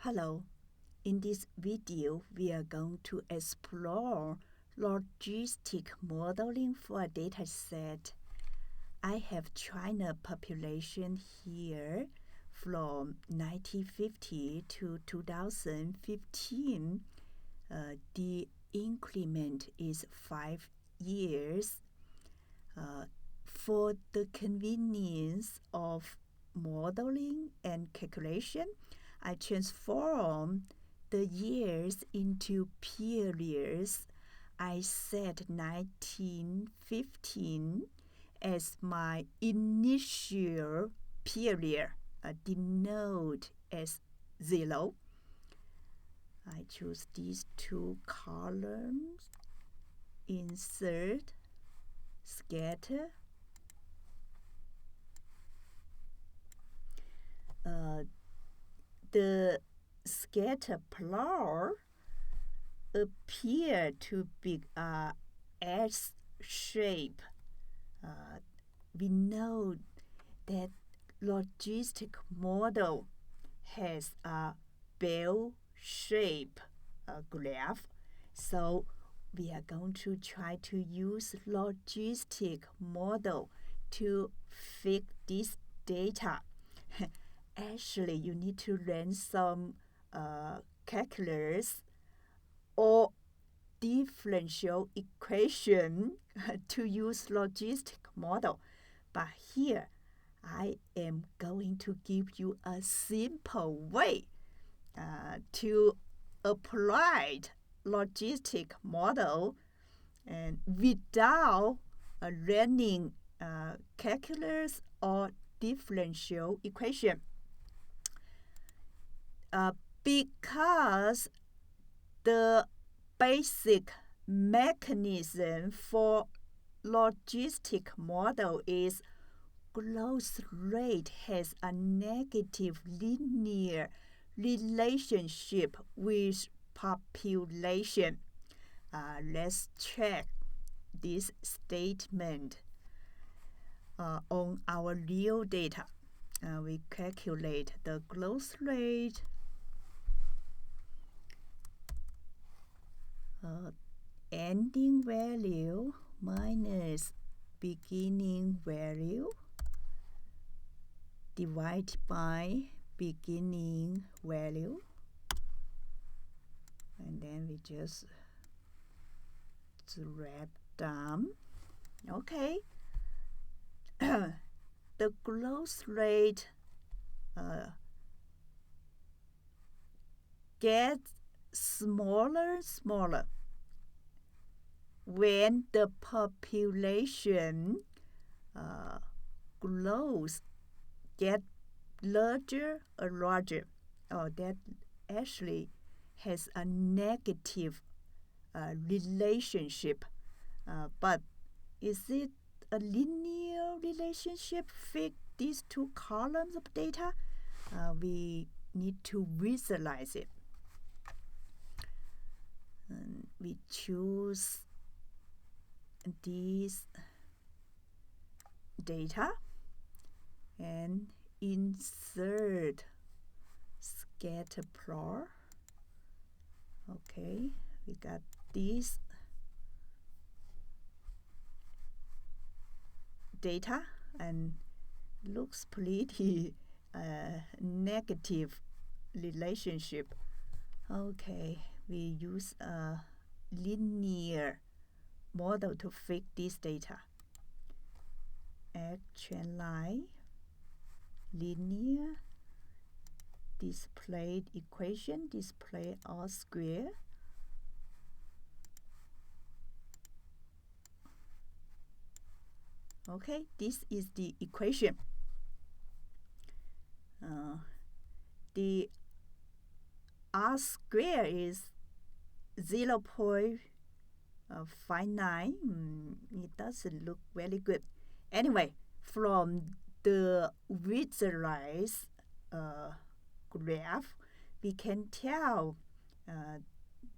Hello. In this video, we are going to explore logistic modeling for a data set. I have China population here from 1950 to 2015. The increment is 5 years. For the convenience of modeling and calculation, I transform the years into periods. I set 1915 as my initial period, denoted as 0. I choose these two columns, insert, scatter. The scatter plot appear to be S shape. We know that logistic model has a bell shape graph, so we are going to try to use logistic model to fit this data. Actually, you need to learn some calculus or differential equation to use logistic model. But here, I am going to give you a simple way to apply logistic model and without learning calculus or differential equation. Because the basic mechanism for logistic model is growth rate has a negative linear relationship with population. Let's check this statement on our real data. We calculate the growth rate ending value minus beginning value divided by beginning value, and then we just drag down. Okay. The growth rate gets smaller when the population grows get larger and larger. That actually has a negative relationship. But is it a linear relationship fit these two columns of data? We need to visualize it. And we choose these data and insert scatter plot. Okay, we got this data and looks pretty negative relationship. Okay, we use a linear model to fit this data. Action line, linear, display equation, display all square. Okay, this is the equation. The R square is 0.59. It doesn't look very good. Anyway, from the visualized graph, we can tell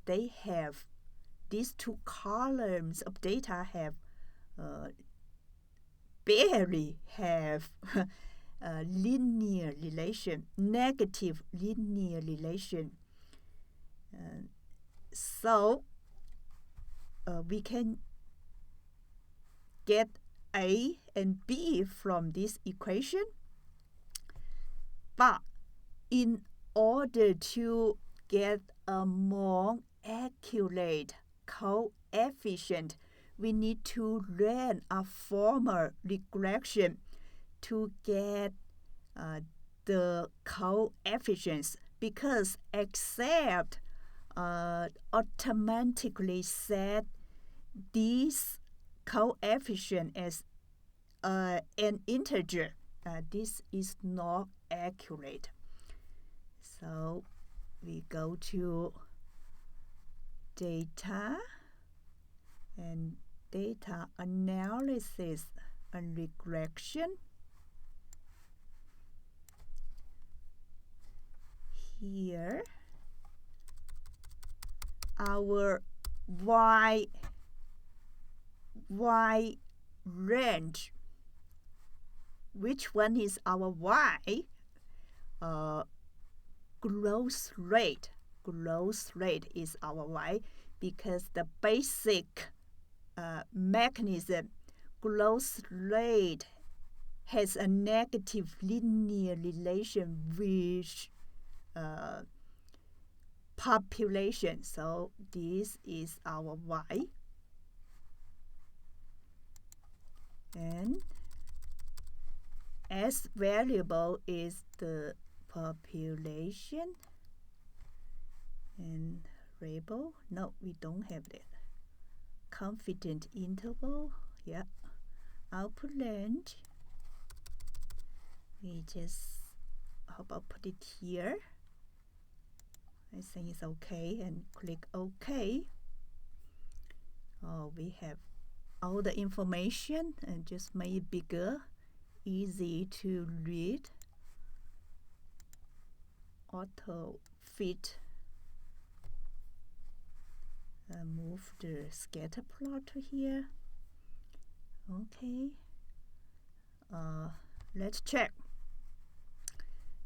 they have these two columns of data have barely have linear relation, negative linear relation. So we can get A and B from this equation. But in order to get a more accurate coefficient, we need to run a formal regression to get the coefficients, because accept automatically set this coefficient as an integer. This is not accurate. So we go to data and data analysis and regression. Here, our y range. Which one is our y? Growth rate. Growth rate is our y, because the basic mechanism, growth rate has a negative linear relation with population. So this is our y. And S variable is the population. And label, no, we don't have that. Confidence interval, yeah. Output range, we just, how about put it here? I think it's okay, and click OK. Oh, we have all the information and just make it bigger, easy to read. Auto fit. Move the scatter plot to here. Okay. Let's check.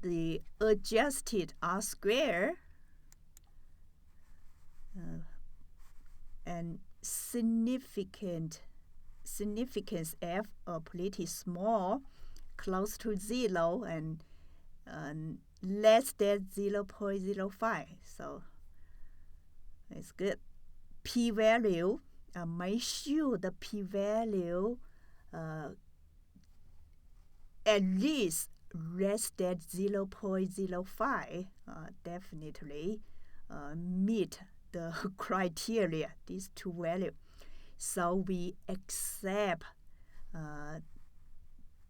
The adjusted R square and significance F are pretty small, close to 0 and less than 0.05. So it's good. P-value, make sure the p-value at least less than 0.05 definitely meet the criteria, these two values. So we accept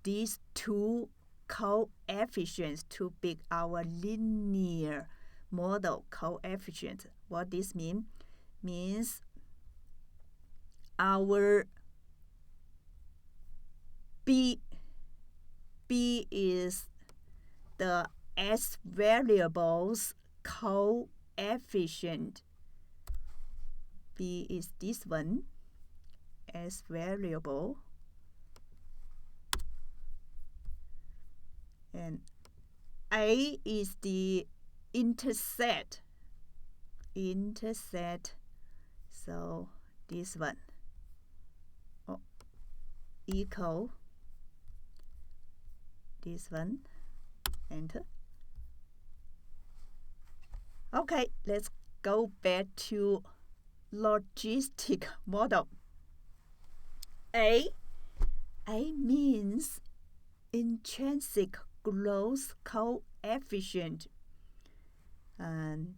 these two coefficients to be our linear model coefficient. What this means? Means our B is the S variables coefficient. B is this one, S variable. And A is the intercept. So this one equal this one. Enter. Okay, let's go back to logistic model. A means intrinsic growth coefficient. And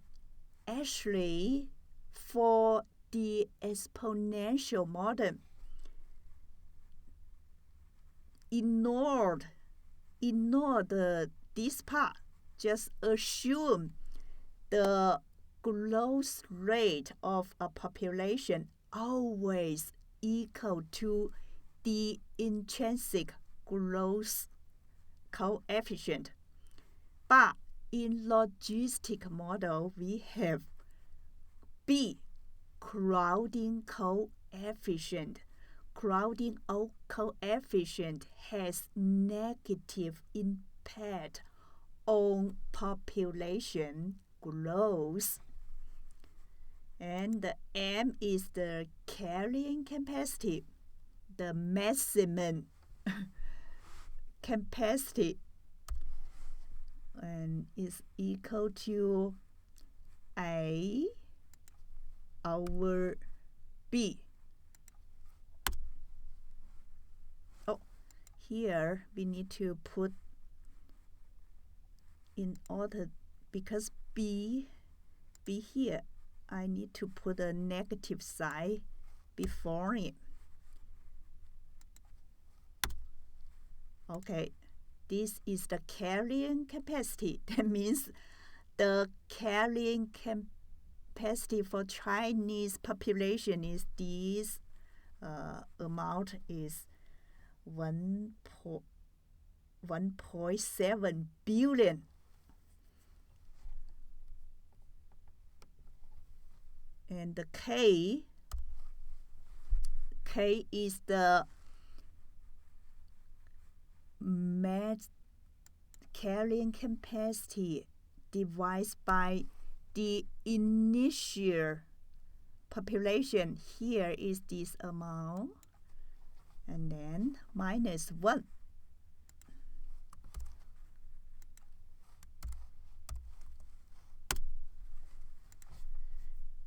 actually, for the exponential model, ignore this part. Just assume the growth rate of a population always equal to the intrinsic growth coefficient. But in logistic model, we have B, crowding coefficient. crowding out coefficient has negative impact on population growth. And the M is the carrying capacity, the maximum capacity, and is equal to A over B. Oh, here we need to put in order, because B here, I need to put a negative sign before it. Okay, this is the carrying capacity. That means the carrying capacity for Chinese population is this amount is 1.7 billion. And the K is the mass carrying capacity divided by the initial population. Here is this amount, and then minus 1.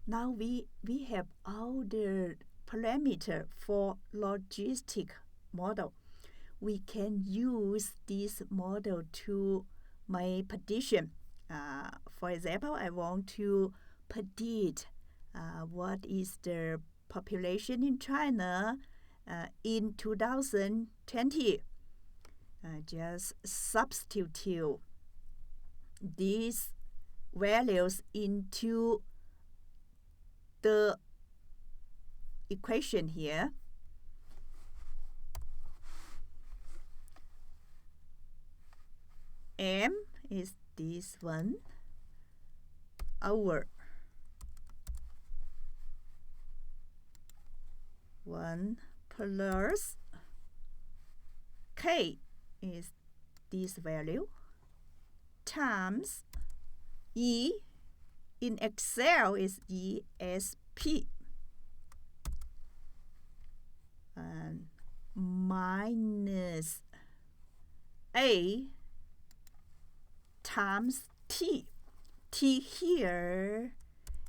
Now we have all the parameter for logistic model. We can use this model to make prediction. For example, I want to predict what is the population in China in 2020. Just substitute these values into the equation here. M is this one over 1 plus K is this value times E in Excel is ESP and minus A times T. T here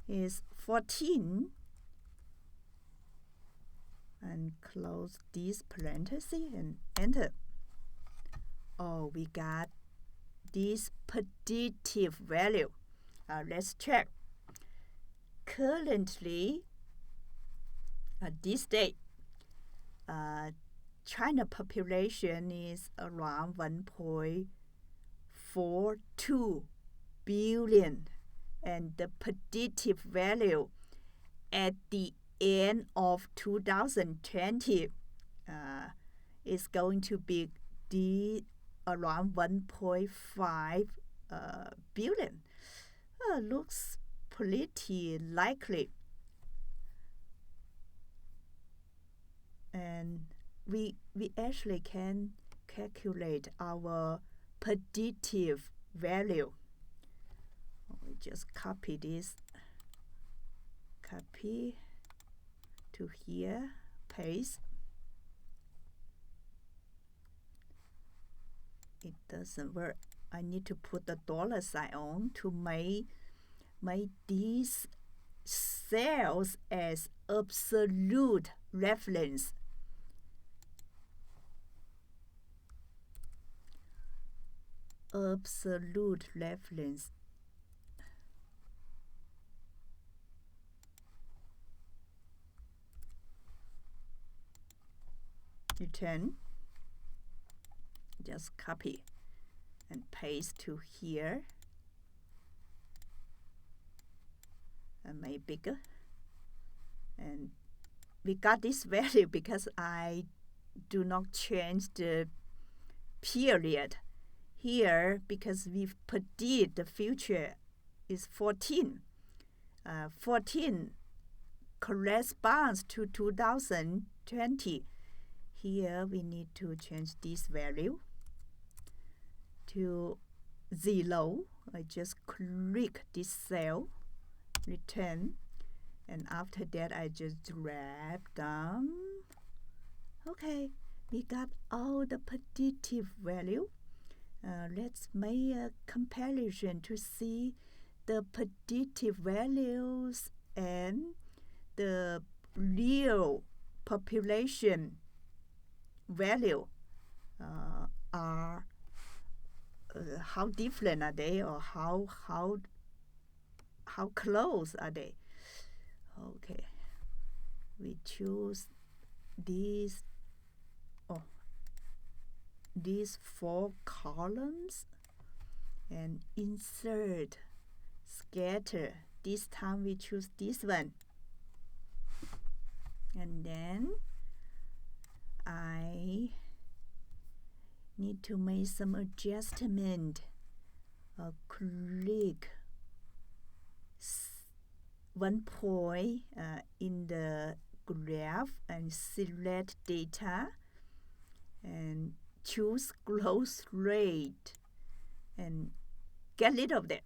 is 14 and close this parenthesis and enter. Oh, we got this predictive value. Let's check. Currently, at this date, China population is around 1.42 billion, and the predictive value at the end of 2020 is going to be around 1.5 billion. Looks pretty likely. And we actually can calculate our predictive value. We just copy this, copy to here, paste. It doesn't work. I need to put the dollar sign on to make these cells as absolute reference. Absolute reference. Return. Just copy and paste to here and make bigger. And we got this value because I do not change the period here, because we predict the future is 14. 14 corresponds to 2020. here we need to change this value to 0. I just click this cell, return, and after that I just drag down. Okay, we got all the predictive value. Let's make a comparison to see the predictive values and the real population value are how different are they, or how close are they. Okay, we choose these these 4 columns and insert scatter. This time we choose this one, and then I need to make some adjustment. Click 1 point in the graph and select data and choose growth rate and get rid of that.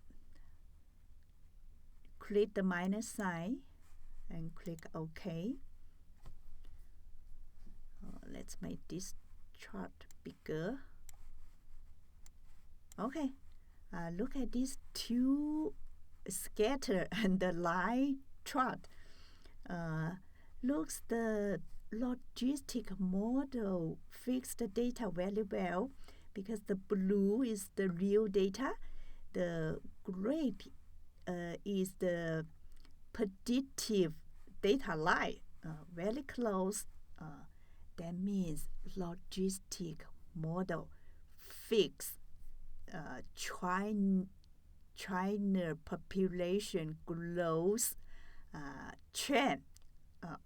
Click the minus sign and click OK. Let's make this chart bigger. Okay, look at these 2 scatter and the line chart. Looks the logistic model fixed the data very well, because the blue is the real data, the gray is the predictive data line, very close. That means logistic model fix China population growth trend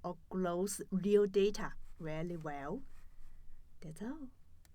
or growth real data very well. That's all.